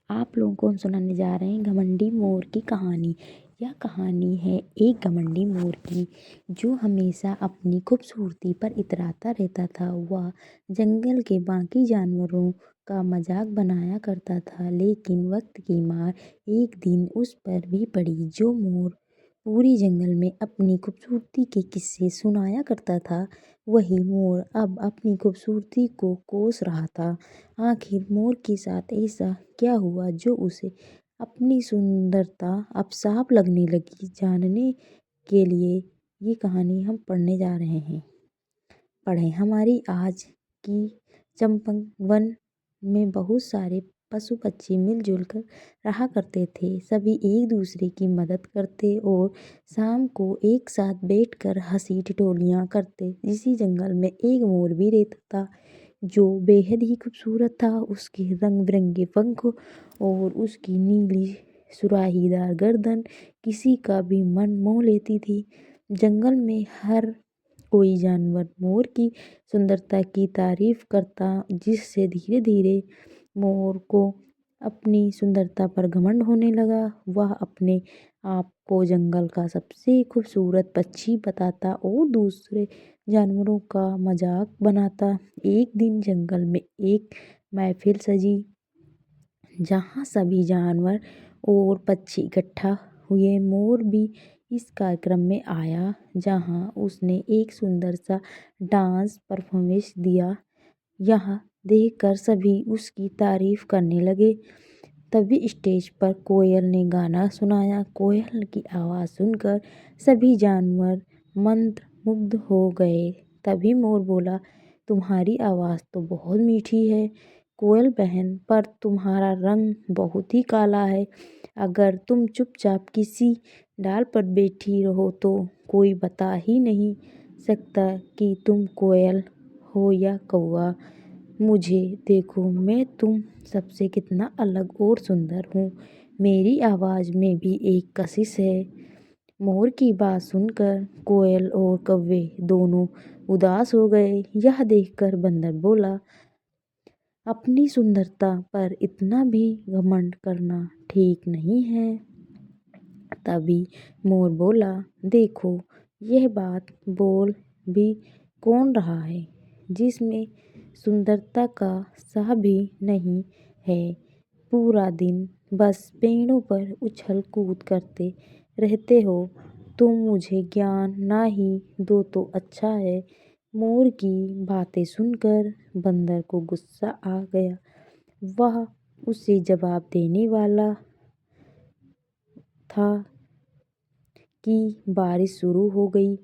आप लोगों को हम सुनाने जा रहे हैं घमंडी मोर की कहानी। यह कहानी है एक घमंडी मोर की जो हमेशा अपनी खूबसूरती पर इतराता रहता था। वह जंगल के बाकी जानवरों का मजाक बनाया करता था, लेकिन वक्त की मार एक दिन उस पर भी पड़ी। जो मोर पूरी जंगल में अपनी खूबसूरती के किस्से सुनाया करता था, वही मोर अब अपनी खूबसूरती को कोस रहा था। आखिर मोर के साथ ऐसा क्या हुआ जो उसे अपनी सुंदरता अब साफ लगने लगी? जानने के लिए ये कहानी हम पढ़ने जा रहे हैं। पढ़ें। हमारी आज की चंपक वन में बहुत सारे पशु पक्षी मिलजुल कर रहा करते थे। सभी एक दूसरे की मदद करते और शाम को एक साथ बैठकर हंसी ठिठोलियाँ करते। इसी जंगल में एक मोर भी रहता था जो बेहद ही खूबसूरत था। उसके रंग बिरंगे पंख और उसकी नीली सुराहीदार गर्दन किसी का भी मन मोह लेती थी। जंगल में हर कोई जानवर मोर की सुंदरता की तारीफ करता, जिससे धीरे धीरे मोर को अपनी सुंदरता पर घमंड होने लगा। वह अपने आप को जंगल का सबसे खूबसूरत पक्षी बताता और दूसरे जानवरों का मजाक बनाता। एक दिन जंगल में एक महफिल सजी, जहाँ सभी जानवर और पक्षी इकट्ठा हुए। मोर भी इस कार्यक्रम में आया, जहाँ उसने एक सुंदर सा डांस परफॉर्मेंस दिया। यह देखकर सभी उसकी तारीफ करने लगे। तभी स्टेज पर कोयल ने गाना सुनाया। कोयल की आवाज़ सुनकर सभी जानवर मंत्रमुग्ध हो गए। तभी मोर बोला, तुम्हारी आवाज़ तो बहुत मीठी है कोयल बहन, पर तुम्हारा रंग बहुत ही काला है। अगर तुम चुपचाप किसी डाल पर बैठी रहो तो कोई बता ही नहीं सकता कि तुम कोयल हो या कौवा। मुझे देखो, मैं तुम सबसे कितना अलग और सुंदर हूँ। मेरी आवाज़ में भी एक कशिश है। मोर की बात सुनकर कोयल और कौवे दोनों उदास हो गए। यह देखकर बंदर बोला, अपनी सुंदरता पर इतना भी घमंड करना ठीक नहीं है। तभी मोर बोला, देखो, यह बात बोल भी कौन रहा है जिसमें सुंदरता का सा भी नहीं है। पूरा दिन बस पेड़ों पर उछल कूद करते रहते हो। तुम मुझे ज्ञान ना ही दो तो अच्छा है। मोर की बातें सुनकर बंदर को गुस्सा आ गया। वह उसे जवाब देने वाला था कि बारिश शुरू हो गई।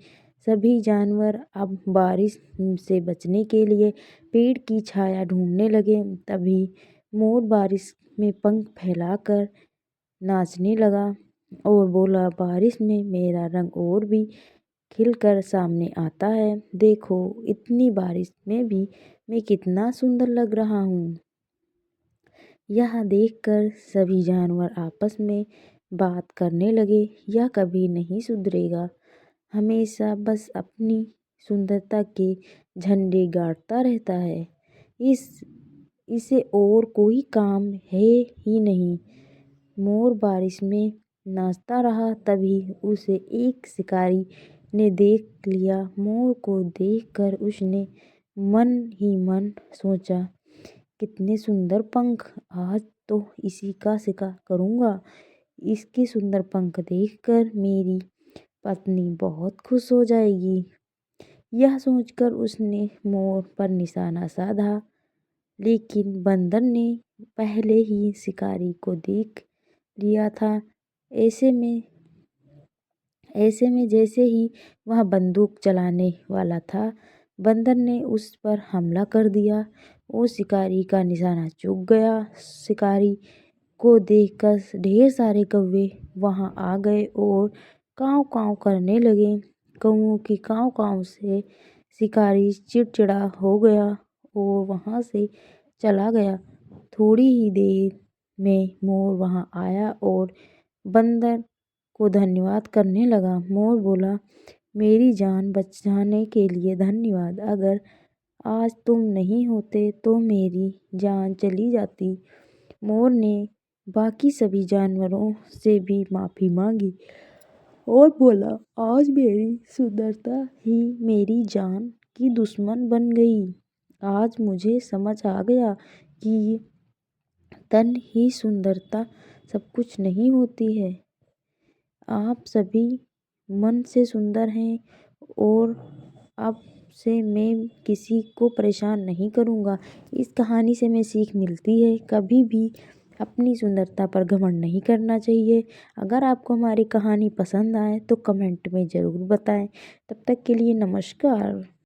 सभी जानवर अब बारिश से बचने के लिए पेड़ की छाया ढूंढने लगे। तभी मोर बारिश में पंख फैलाकर नाचने लगा और बोला, बारिश में मेरा रंग और भी खिलकर सामने आता है। देखो, इतनी बारिश में भी मैं कितना सुंदर लग रहा हूँ। यह देखकर सभी जानवर आपस में बात करने लगे, यह कभी नहीं सुधरेगा, हमेशा बस अपनी सुंदरता के झंडे गाड़ता रहता है। इसे और कोई काम है ही नहीं। मोर बारिश में नाचता रहा। तभी उसे एक शिकारी ने देख लिया। मोर को देखकर उसने मन ही मन सोचा, कितने सुंदर पंख, आज तो इसी का शिकार करूँगा। इसके सुंदर पंख देखकर मेरी पत्नी बहुत खुश हो जाएगी। यह सोचकर उसने मोर पर निशाना साधा, लेकिन बंदर ने पहले ही शिकारी को देख लिया था। ऐसे में जैसे ही वह बंदूक चलाने वाला था, बंदर ने उस पर हमला कर दिया और शिकारी का निशाना चूक गया। शिकारी को देखकर ढेर सारे कौवे वहां आ गए और काँव काँव करने लगे। कौवों की काँव काँव से शिकारी चिड़चिड़ा हो गया और वहां से चला गया। थोड़ी ही देर में मोर वहां आया और बंदर को धन्यवाद करने लगा। मोर बोला, मेरी जान बचाने के लिए धन्यवाद। अगर आज तुम नहीं होते तो मेरी जान चली जाती। मोर ने बाकी सभी जानवरों से भी माफ़ी मांगी और बोला, आज मेरी सुंदरता ही मेरी जान की दुश्मन बन गई। आज मुझे समझ आ गया कि तन ही सुंदरता सब कुछ नहीं होती है। आप सभी मन से सुंदर हैं और अब से मैं किसी को परेशान नहीं करूँगा। इस कहानी से हमें सीख मिलती है कभी भी अपनी सुंदरता पर घमंड नहीं करना चाहिए। अगर आपको हमारी कहानी पसंद आए तो कमेंट में ज़रूर बताएं। तब तक के लिए नमस्कार।